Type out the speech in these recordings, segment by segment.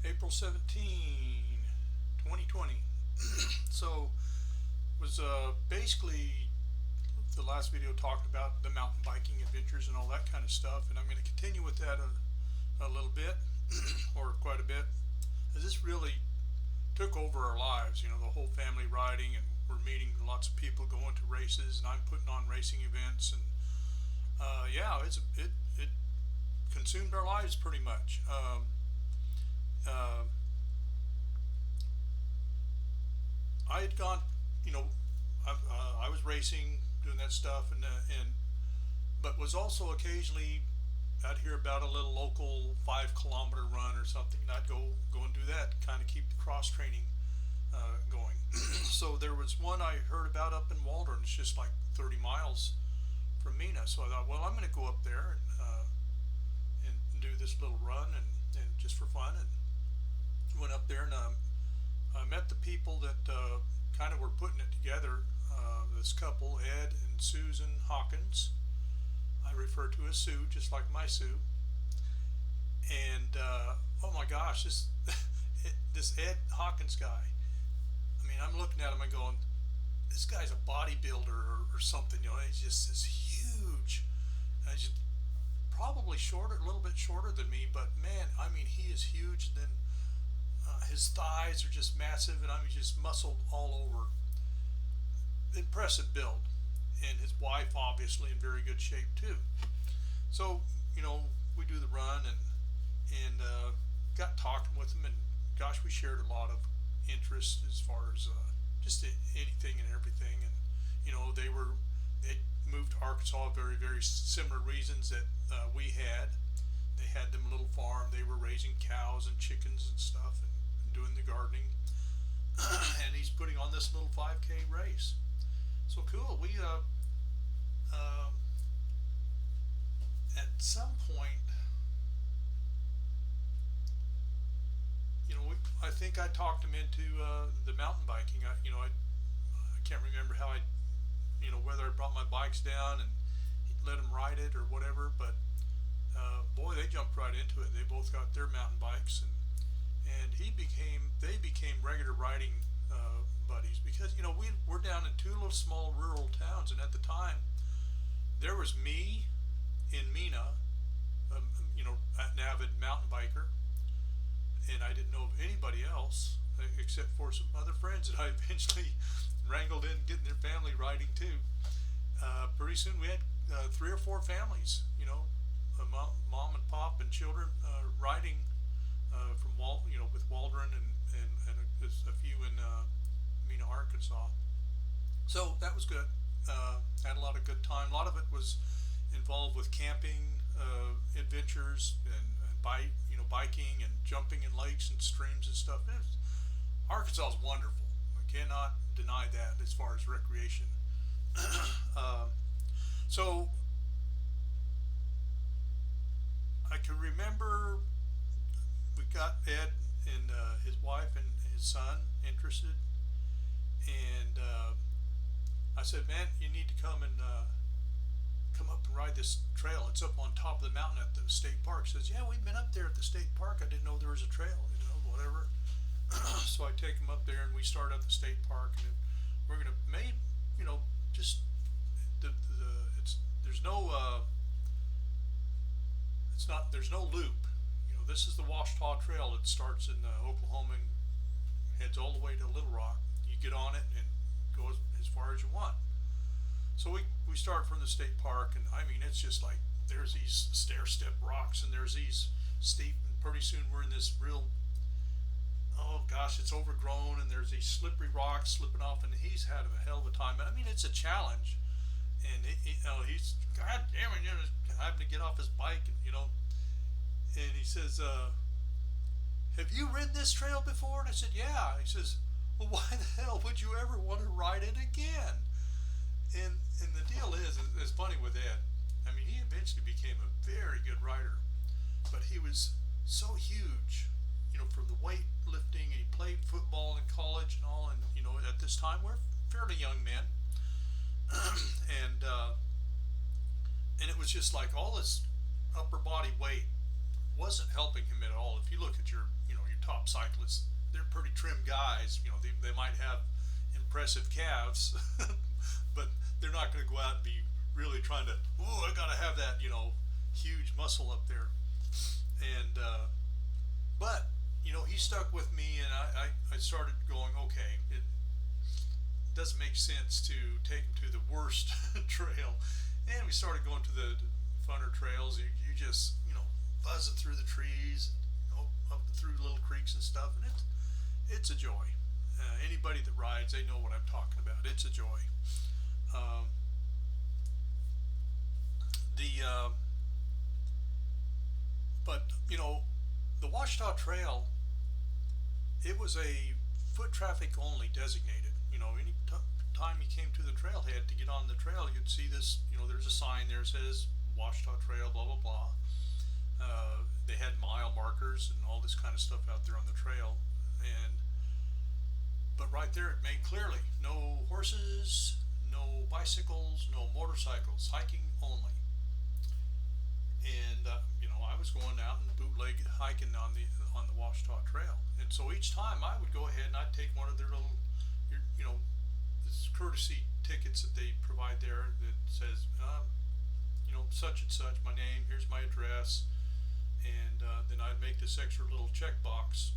April 17, 2020. So, was basically the last video talked about the mountain biking adventures and all that kind of stuff, and I'm going to continue with that a little bit, or quite a bit, as this really took over our lives. The whole family riding, and we're meeting lots of people going to races, and I'm putting on racing events, and yeah, it consumed our lives pretty much. Uh, I had gone, you know, I was racing, doing that stuff, and but was also occasionally I'd hear about a little local 5 kilometer run or something, and I'd go and do that, kind of keep the cross training going. So there was one I heard about up in Waldron. It's just like 30 miles from Mina. So I thought, well, I'm going to go up there and do this little run and just for fun. And went up there and I met the people that kind of were putting it together. This couple, Ed and Susan Hawkins. I refer to as Sue, just like my Sue. And oh my gosh, this Ed Hawkins guy. I mean, I'm looking at him and going, this guy's a bodybuilder or something. He's just this huge. He's probably shorter, a little bit shorter than me, but man, I mean, he is huge. And then his thighs are just massive, and I mean, just muscled all over. Impressive build, and his wife obviously in very good shape too. So we do the run and got talking with him, and gosh, we shared a lot of interests as far as just anything and everything. And they moved to Arkansas, very very similar reasons that we had. They had them a little farm. They were raising cows and chickens and stuff, and doing the gardening. And he's putting on this little 5K race. So cool. We at some point, I think I talked him into the mountain biking. I can't remember how whether I brought my bikes down and let him ride it or whatever, but boy, they jumped right into it. They both got their mountain bikes, and they became regular riding buddies, because we're down in two little small rural towns, and at the time there was me in Mina, an avid mountain biker, and I didn't know of anybody else except for some other friends that I eventually wrangled in, getting their family riding too. Pretty soon we had 3 or 4 families, mom and pop and children riding from with Waldron and a few in Mena, Arkansas. So that was good. Had a lot of good time. A lot of it was involved with camping adventures and biking and jumping in lakes and streams and stuff. Arkansas is wonderful. I cannot deny that as far as recreation. uh, so I can remember we got Ed and his wife and his son interested, and I said, "Man, you need to come and come up and ride this trail. It's up on top of the mountain at the state park." He says, "Yeah, we've been up there at the state park. I didn't know there was a trail, whatever." So I take him up there, and we start at the state park, and we're gonna maybe, just it's there's no it's not there's no loop. This is the Washita Trail. It starts in Oklahoma and heads all the way to Little Rock. You get on it and go as far as you want. So we start from the state park, and I mean, it's just like there's these stair step rocks, and there's these steep, and pretty soon we're in this real, oh gosh, it's overgrown, and there's these slippery rocks slipping off, and he's had a hell of a time. And I mean, it's a challenge, and he's, god damn it, having to get off his bike, and he says, "Have you ridden this trail before?" And I said, "Yeah." He says, "Well, why the hell would you ever want to ride it again?" And the deal is, it's funny with Ed. I mean, he eventually became a very good rider, but he was so huge, from the weight lifting. He played football in college and all, and at this time we're fairly young men, and it was just like all this upper body weight wasn't helping him at all. If you look at your top cyclists, they're pretty trim guys. They might have impressive calves, but they're not going to go out and be really trying to. Oh, I got to have that huge muscle up there. And but he stuck with me, and I started going. Okay, it doesn't make sense to take him to the worst trail, and we started going to the funner trails. You just buzzing through the trees, up through little creeks and stuff, and it's a joy. Anybody that rides, they know what I'm talking about. It's a joy. Um, the but the Washita Trail, it was a foot traffic only designated. Any time you came to the trailhead to get on the trail, you'd see this. There's a sign there that says Washita Trail, blah blah blah. They had mile markers and all this kind of stuff out there on the trail, and but right there it made clearly no horses, no bicycles, no motorcycles, hiking only. And I was going out and bootleg hiking on the Washita Trail, and so each time I would go ahead and I'd take one of their little, this courtesy tickets that they provide there that says, such and such, my name, here's my address, and then I'd make this extra little check box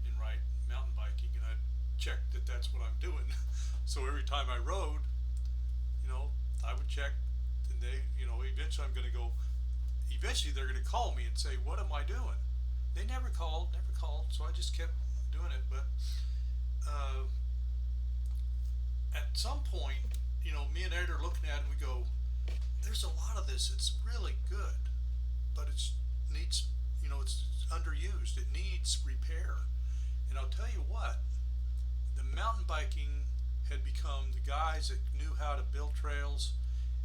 and write mountain biking, and I'd check that that's what I'm doing. So every time I rode, I would check, and they, eventually I'm going to go. Eventually they're going to call me and say, "What am I doing?" They never called, so I just kept doing it. But at some point, me and Ed are looking at it and we go, "There's a lot of this. It's really good, but it needs, it's underused. It needs repair." And I'll tell you what, the mountain biking had become the guys that knew how to build trails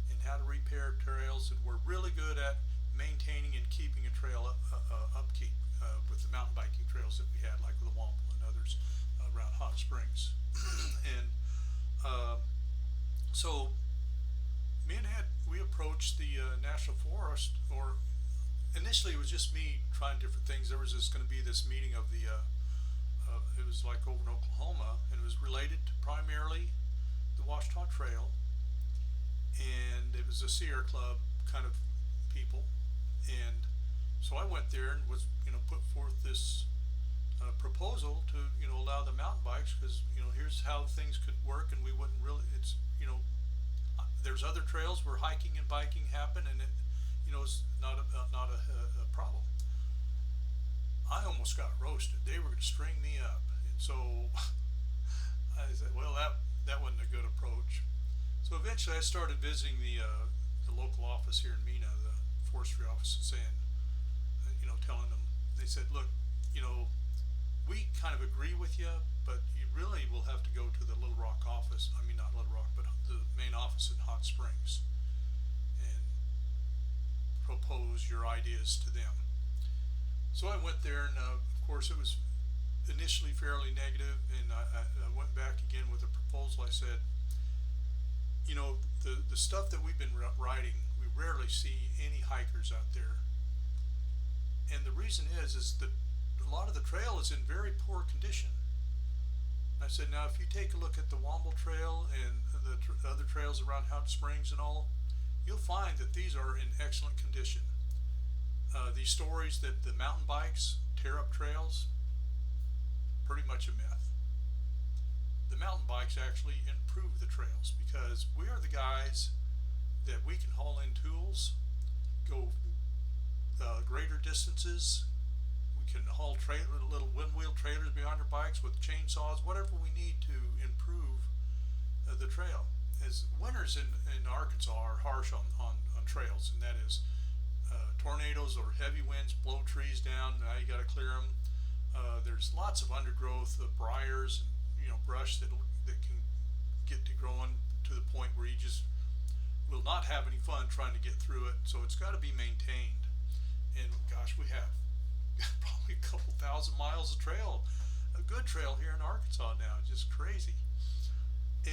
and how to repair trails and were really good at maintaining and keeping a trail upkeep with the mountain biking trails that we had, like the Wample and others around Hot Springs. And so me and Ed, we approached the National Forest, or initially it was just me trying different things. There was going to be this meeting of the it was like over in Oklahoma, and it was related to primarily the Washita Trail, and it was a Sierra Club kind of people. And so I went there and was put forth this proposal to allow the mountain bikes, because here's how things could work, and we wouldn't really, it's there's other trails where hiking and biking happen, and it it's not a problem. I almost got roasted. They were going to string me up, and so I said, well, that wasn't a good approach. So eventually I started visiting the local office here in Mena, the forestry office, and saying, telling them, they said, look, we kind of agree with you, but you really will have to go to the Little Rock office. I mean, not Little Rock, but the main office in Hot Springs, and propose your ideas to them. So I went there, and of course it was initially fairly negative, and I went back again with a proposal. I said, the stuff that we've been riding, we rarely see any hikers out there. And the reason is that a lot of the trail is in very poor condition. I said, now if you take a look at the Womble Trail and the other trails around Hot Springs and all, you'll find that these are in excellent condition. These stories that the mountain bikes tear up trails, pretty much a myth. The mountain bikes actually improve the trails, because we are the guys that we can haul in tools, go greater distances. We can haul little wheel trailers behind our bikes with chainsaws, whatever we need to improve the trail. As winters in Arkansas are harsh on trails, and that is tornadoes or heavy winds blow trees down. Now you got to clear them. There's lots of undergrowth, briars, and brush that can get to growing to the point where you just will not have any fun trying to get through it. So it's got to be maintained. And gosh, we have probably a couple thousand miles of trail, a good trail here in Arkansas now, just crazy.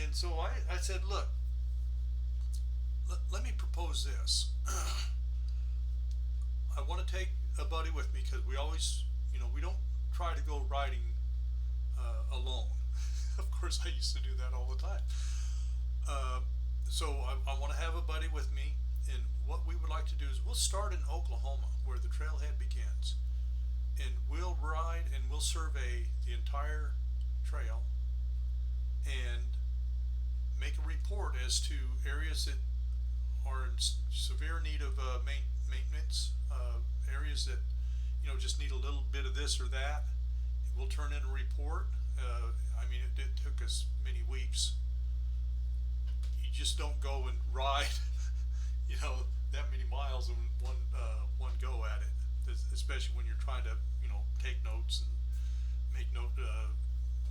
And so I said, look, let me propose this. I want to take a buddy with me because we always, we don't try to go riding alone. Of course, I used to do that all the time. Uh, so I want to have a buddy with me, and what we would like to do is we'll start in Oklahoma, where the trailhead begins, and we'll ride and we'll survey the entire trail and make a report as to areas that are in severe need of maintenance, areas that just need a little bit of this or that. We'll turn in a report. I mean, it took us many weeks. You just don't go and ride, that many miles in one go at it. Especially when you're trying to take notes and make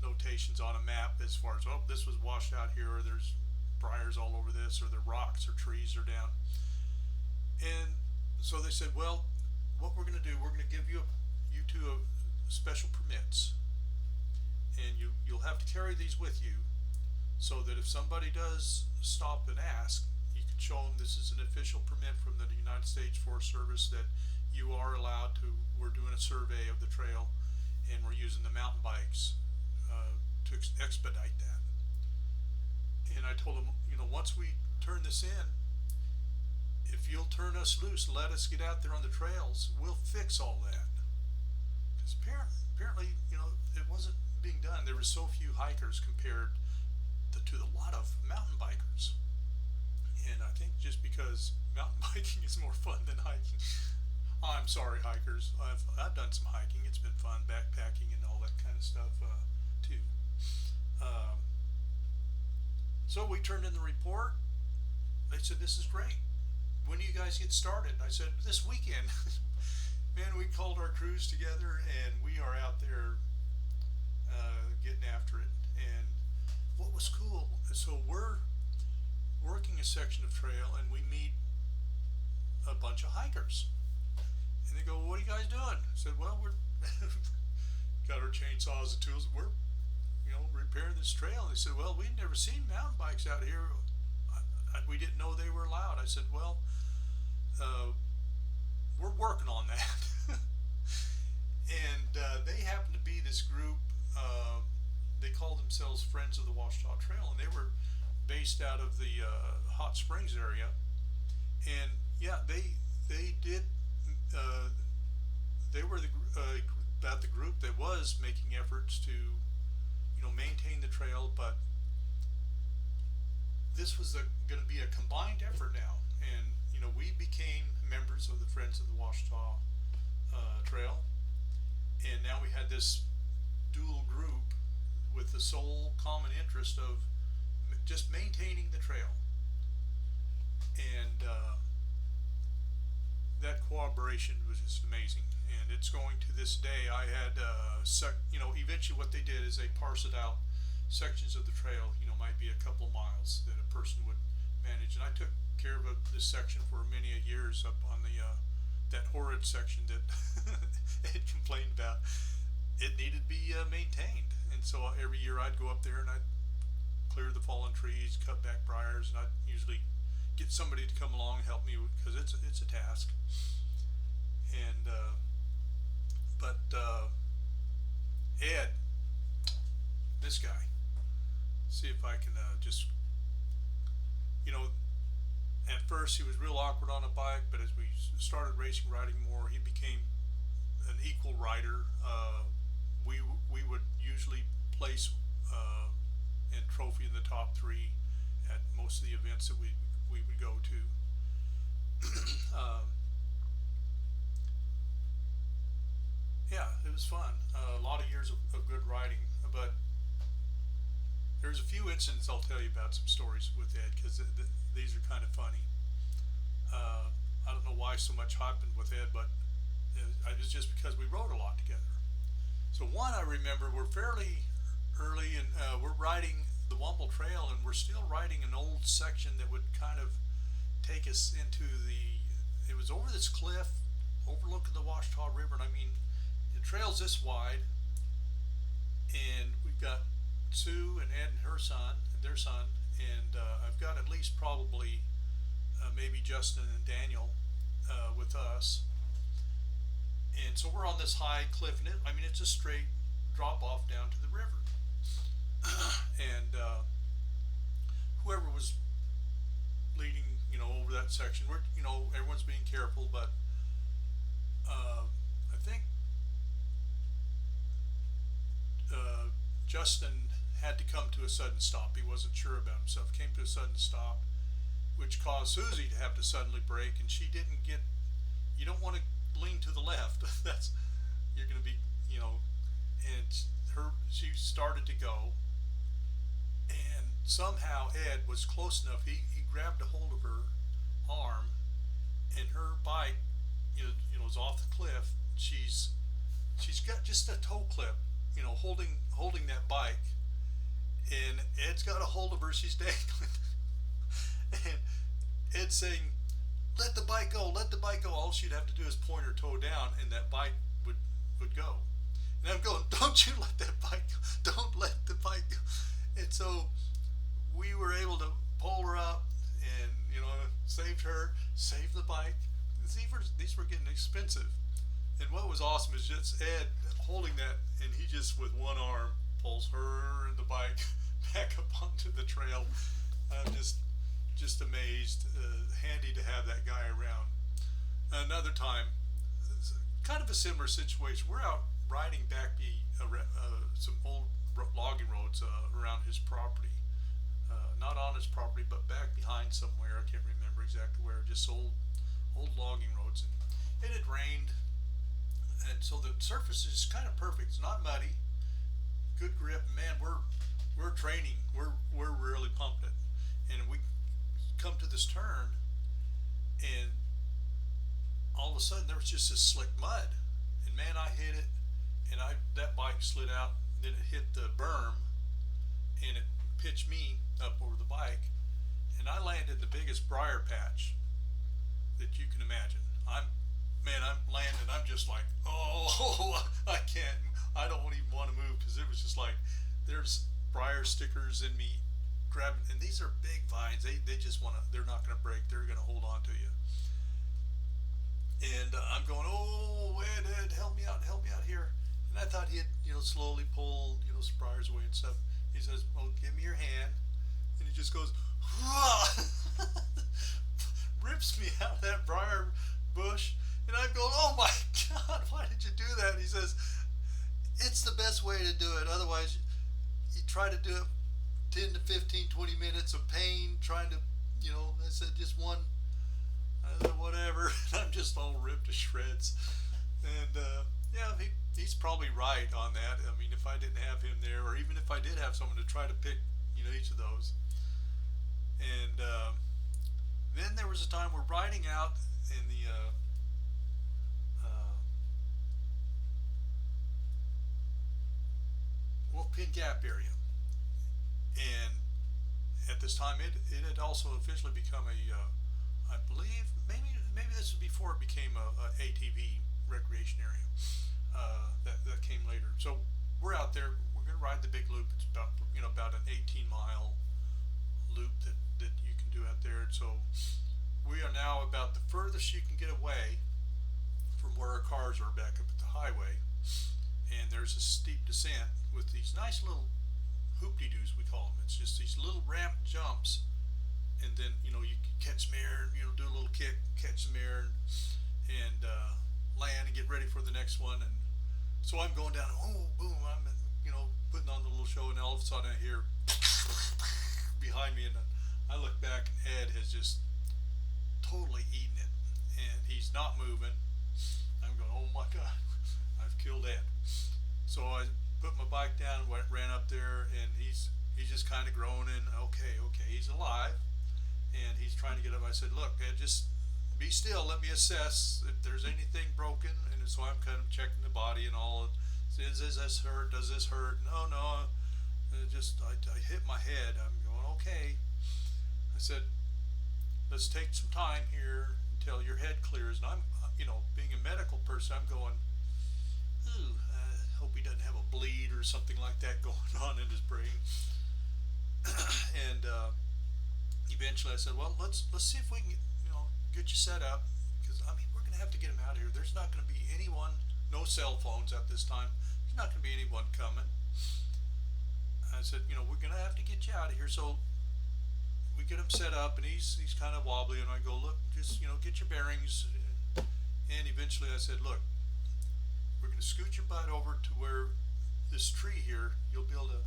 notations on a map as far as, oh, this was washed out here, or there's briars all over this, or the rocks or trees are down. And so they said, well, what we're going to do, we're going to give you two special permits, and you'll have to carry these with you, so that if somebody does stop and ask, you can show them this is an official permit from the United States Forest Service that you are allowed to. We're doing a survey of the trail, and we're using the mountain bikes to expedite that. And I told them, once we turn this in, if you'll turn us loose, let us get out there on the trails, we'll fix all that. Because apparently, it wasn't being done. There were so few hikers compared to a lot of mountain bikers. And I think just because mountain biking is more fun than hiking. I'm sorry, hikers. I've done some hiking. It's been fun, backpacking and all that kind of stuff too. Um, so we turned in the report. They said, this is great. When do you guys get started? I said, this weekend. Man, we called our crews together and we are out there getting after it. And what was cool, so we're working a section of trail and we meet a bunch of hikers. And they go, well, what are you guys doing? I said, well, we're got our chainsaws and tools. We're, repairing this trail. And they said, well, we'd never seen mountain bikes out here. We didn't know they were allowed. I said, well, we're working on that. And they happened to be this group. They called themselves Friends of the Washita Trail, and they were based out of the Hot Springs area. And yeah, they did. They were about the group that was making efforts to, maintain the trail, but this was going to be a combined effort now, and we became members of the Friends of the Washita Trail, and now we had this dual group with the sole common interest of just maintaining the trail, and that cooperation was just amazing. And it's going to this day. I had eventually what they did is they parsed out sections of the trail, might be a couple of miles that a person would manage. And I took care of this section for many a years up on the that horrid section that Ed complained about. It needed to be maintained, and so every year I'd go up there and I'd clear the fallen trees, cut back briars, and I'd usually get somebody to come along and help me because it's a task. And but Ed, this guy, see if I can just, at first he was real awkward on a bike, but as we started riding more, he became an equal rider. We would usually place and trophy in the top three at most of the events that we would go to. Yeah, it was fun. A lot of years of good riding, but there's a few incidents I'll tell you about, some stories with Ed, because these are kind of funny. I don't know why so much happened with Ed, but it was just because we rode a lot together. So one I remember, we're fairly early, and we're riding the Wumble Trail, and we're still riding an old section that would kind of take us into it was over this cliff overlooking the Washita River, and I mean, the trail's this wide, and we've got Sue and Ed and their son, and I've got at least probably maybe Justin and Daniel with us, And so we're on this high cliff, and I mean, it's a straight drop off down to the river. And whoever was leading, over that section, everyone's being careful, but I think Justin had to come to a sudden stop. He wasn't sure about himself. Came to a sudden stop, which caused Susie to have to suddenly brake, and she didn't get. You don't want to lean to the left. That's you're going to be, and she started to go, and somehow Ed was close enough. He grabbed a hold of her arm, and her bike, is off the cliff. She's got just a toe clip, holding that bike, and Ed's got a hold of her. She's dangling, and Ed's saying, "Let the bike go, let the bike go." All she'd have to do is point her toe down, and that bike would go. And I'm going, "Don't you let that bike go! Don't let the bike go!" And so we were able to pull her up, and saved her, saved the bike. These were getting expensive. And what was awesome is just Ed holding that, and he just with one arm pulls her and the bike back up onto the trail. I'm just amazed. Handy to have that guy around. Another time, kind of a similar situation. We're out riding back some old logging roads around his property. Not on his property, but back behind somewhere. I can't remember exactly where. Just old logging roads. And it had rained, and so the surface is kind of perfect. It's not muddy. Good grip. Man, we're training. We're really pumping it. And we come to this turn, and all of a sudden there was just this slick mud, and man, I hit it, and that bike slid out. Then it hit the berm, and it pitched me up over the bike, and I landed the biggest briar patch that you can imagine. I'm landing. I'm just like, oh, I can't. I don't even want to move, because it was just like there's briar stickers in me grabbing, and these are big vines. They just want to. They're not going to break. They're going to hold on to you. And I'm going, oh, Ed, help me out here. And I thought he'd, slowly pull, some briars away and stuff. He says, "Well, give me your hand," and he just goes, rips me out of that briar bush, and I'm going, "Oh my God, why did you do that?" And he says, "It's the best way to do it. Otherwise, you try to do it 10 to 15, 20 minutes of pain trying to, I said, just one, whatever." And I'm just all ripped to shreds. And yeah, he's probably right on that. I mean, if I didn't have him there, or even if I did have someone to try to pick, each of those. And then there was a time we're riding out in the Wolfpin Gap area, and at this time it had also officially become I believe maybe this was before it became a ATV recreation area. That came later. So we're out there. We're going to ride the big loop. It's about an 18-mile loop that you can do out there. And so we are now about the furthest you can get away from where our cars are back up at the highway. And there's a steep descent with these nice little hoop-de-doos, we call them. It's just these little ramp jumps, and then you can catch some air, and do a little kick, catch some air, and land and get ready for the next one. And so I'm going down, oh boom, I'm putting on the little show, and all of a sudden I hear behind me, and I look back, and Ed has just totally eaten it, and he's not moving. I'm going, oh my God, I've killed Ed. So I put my bike down, ran up there, and he's just kind of groaning. Okay, he's alive, and he's trying to get up. I said, "Look, Ed, just be still. Let me assess if there's anything broken." And so I'm kind of checking the body and all. Does this hurt? Does this hurt? No. I hit my head. I'm going, okay. I said, let's take some time here until your head clears. And I'm, being a medical person, I'm going, ooh, I hope he doesn't have a bleed or something like that going on in his brain. And eventually I said, well, let's see if we can, get you set up, because we're going to have to get him out of here. There's not going to be anyone no cell phones at this time. There's not going to be anyone coming. I said, we're going to have to get you out of here. So we get him set up, and he's kind of wobbly, and I go, look, just get your bearings. And eventually I said, look, we're going to scoot your butt over to where this tree here, you'll be able to,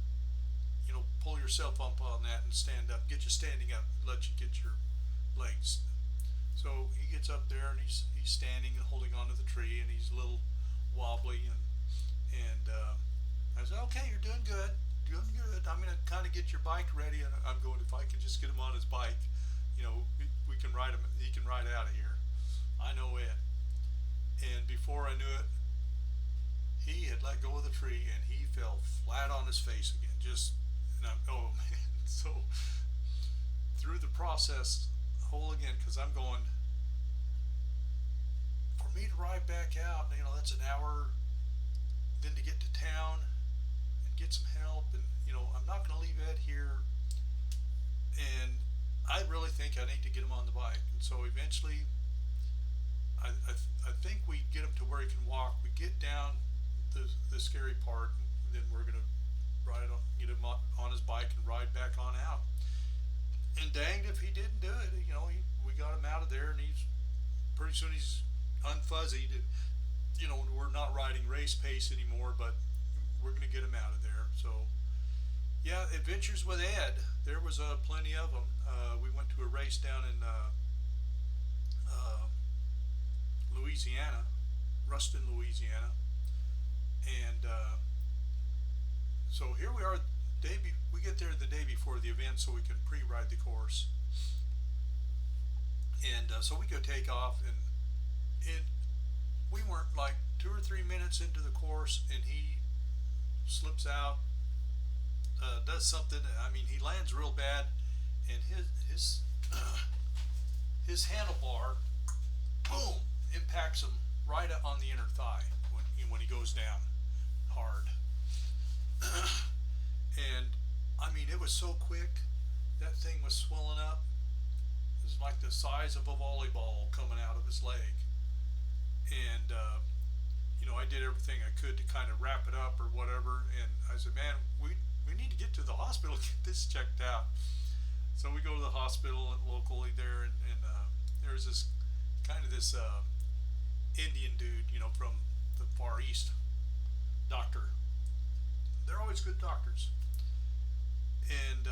pull yourself up on that and stand up, get you standing up, let you get your legs. So he gets up there and he's standing and holding onto the tree, and he's a little wobbly, and I said, okay, you're doing good, doing good. I'm gonna kind of get your bike ready, and I'm going, if I can just get him on his bike, we can ride him. He can ride out of here. I know it. And before I knew it, he had let go of the tree and he fell flat on his face again. And I'm, oh man. So through the process, whole again, because I'm going, for me to ride back out, that's an hour, then to get to town and get some help, and I'm not going to leave Ed here, and I really think I need to get him on the bike. And so eventually, I think we get him to where he can walk. We get down the scary part, and then we're going to get him on his bike and ride back on out. And danged if he didn't do it. We got him out of there, and he's pretty soon he's unfuzzied. We're not riding race pace anymore, but we're going to get him out of there. So, yeah, adventures with Ed. There was plenty of them. We went to a race down in Louisiana, Ruston, Louisiana, and so here we are. We get there the day before the event so we can pre-ride the course, and so we go take off, and we weren't like 2 or 3 minutes into the course, and he slips out, does something. I mean, he lands real bad, and his handlebar, boom, impacts him right on the inner thigh when he goes down hard. And I mean, it was so quick. That thing was swelling up. It was like the size of a volleyball coming out of his leg. And I did everything I could to kind of wrap it up or whatever. And I said, man, we need to get to the hospital, get this checked out. So we go to the hospital locally there, and there's this Indian dude, from the Far East, doctor. They're always good doctors. And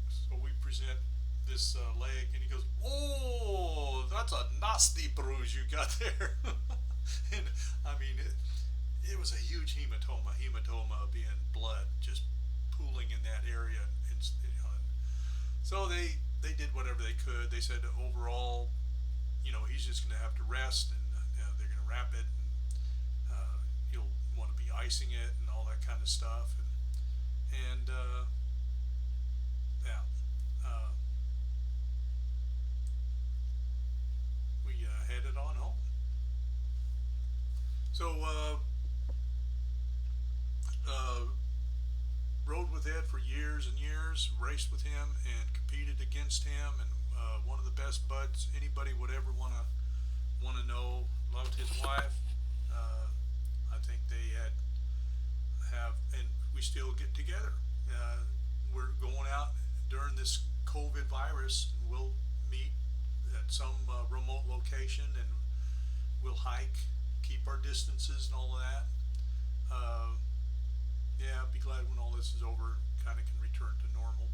so we present this leg, and he goes, "Oh, that's a nasty bruise you got there." And I mean, it was a huge hematoma. Hematoma being blood just pooling in that area, and so they did whatever they could. They said overall, he's just going to have to rest, and they're going to wrap it, and you'll want to be icing it and all that kind of stuff, and yeah, we headed on home. So rode with Ed for years and years, raced with him and competed against him, and one of the best buds anybody would ever want to know. Loved his wife. I think they and we still get together. We're going out during this COVID virus, and we'll meet at some remote location, and we'll hike, keep our distances and all of that. Yeah, I'll be glad when all this is over and kind of can return to normal.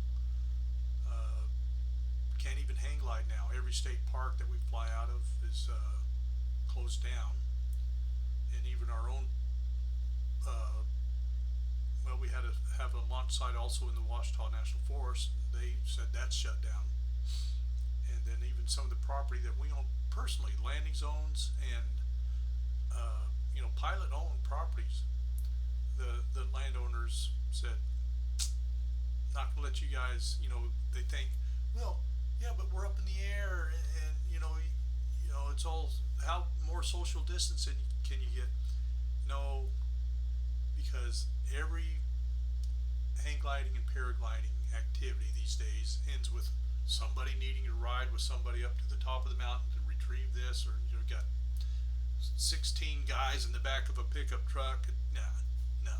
Can't even hang glide now. Every state park that we fly out of is closed down, and even our own. Well, we had to have a launch site also in the Ouachita National Forest. They said that's shut down, and then even some of the property that we own personally, landing zones and pilot-owned properties. The landowners said, not gonna let you guys. They think, well, yeah, but we're up in the air, and it's all, how more social distancing can you get? No, because every hang gliding and paragliding activity these days ends with somebody needing to ride with somebody up to the top of the mountain to retrieve this, or got 16 guys in the back of a pickup truck. Nah, no,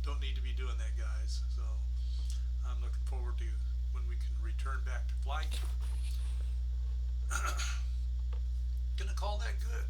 don't need to be doing that, guys. So I'm looking forward to when we can return back to flight. Gonna call that good.